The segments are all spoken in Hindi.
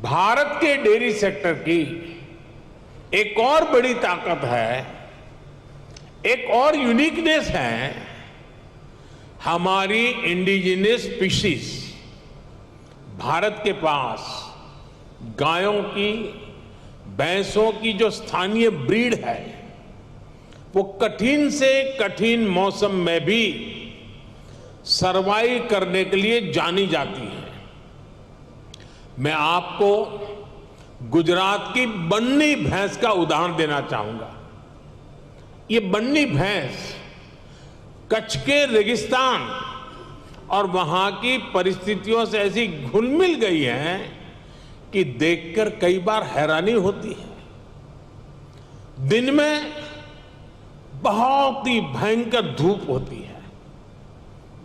भारत के डेयरी सेक्टर की एक और बड़ी ताकत है, एक और यूनिकनेस है, हमारी इंडिजिनस स्पीशीज। भारत के पास गायों की, भैंसों की जो स्थानीय ब्रीड है, वो कठिन से कठिन मौसम में भी सरवाइव करने के लिए जानी जाती है। मैं आपको गुजरात की बन्नी भैंस का उदाहरण देना चाहूंगा। ये बन्नी भैंस कच्छ के रेगिस्तान और वहां की परिस्थितियों से ऐसी घुल मिल गई है कि देखकर कई बार हैरानी होती है। दिन में बहुत ही भयंकर धूप होती है,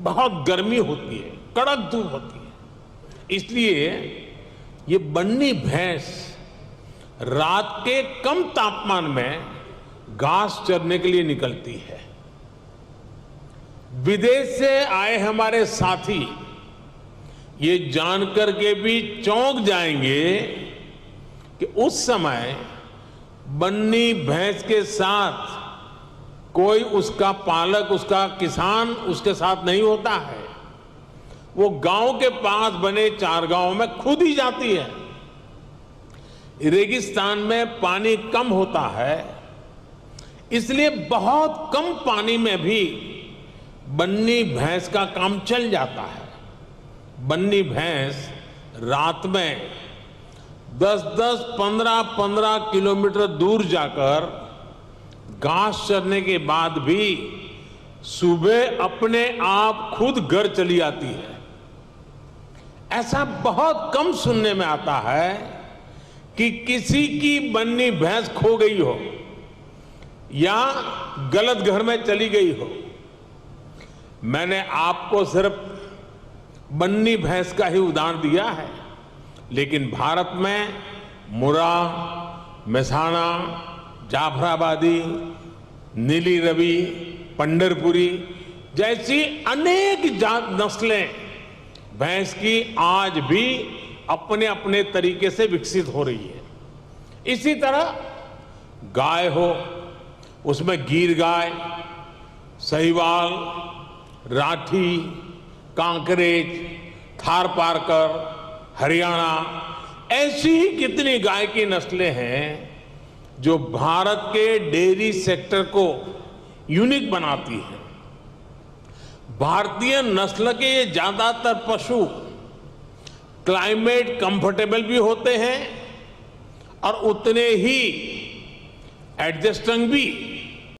बहुत गर्मी होती है, कड़क धूप होती है। इसलिए ये बन्नी भैंस रात के कम तापमान में घास चरने के लिए निकलती है। विदेश से आए हमारे साथी ये जानकर के भी चौंक जाएंगे कि उस समय बन्नी भैंस के साथ कोई उसका पालक, उसका किसान उसके साथ नहीं होता है। वो गांव के पास बने चारगांव में खुद ही जाती है। रेगिस्तान में पानी कम होता है, इसलिए बहुत कम पानी में भी बन्नी भैंस का काम चल जाता है। बन्नी भैंस रात में 10-10, 15-15 किलोमीटर दूर जाकर घास चरने के बाद भी सुबह अपने आप खुद घर चली आती है। ऐसा बहुत कम सुनने में आता है कि किसी की बन्नी भैंस खो गई हो या गलत घर में चली गई हो। मैंने आपको सिर्फ बन्नी भैंस का ही उदाहरण दिया है, लेकिन भारत में मुर्रा, मेहसाणा, जाफराबादी, नीली रवि, पंढरपुरी जैसी अनेक जात नस्लें भैंस की आज भी अपने अपने तरीके से विकसित हो रही है। इसी तरह गाय हो, उसमें गीर गाय, साहिवाल, राठी, कांकरेज, थारपारकर, हरियाणा, ऐसी ही कितनी गाय की नस्लें हैं जो भारत के डेयरी सेक्टर को यूनिक बनाती है। भारतीय नस्ल के ये ज्यादातर पशु क्लाइमेट कंफर्टेबल भी होते हैं और उतने ही एडजस्टिंग भी।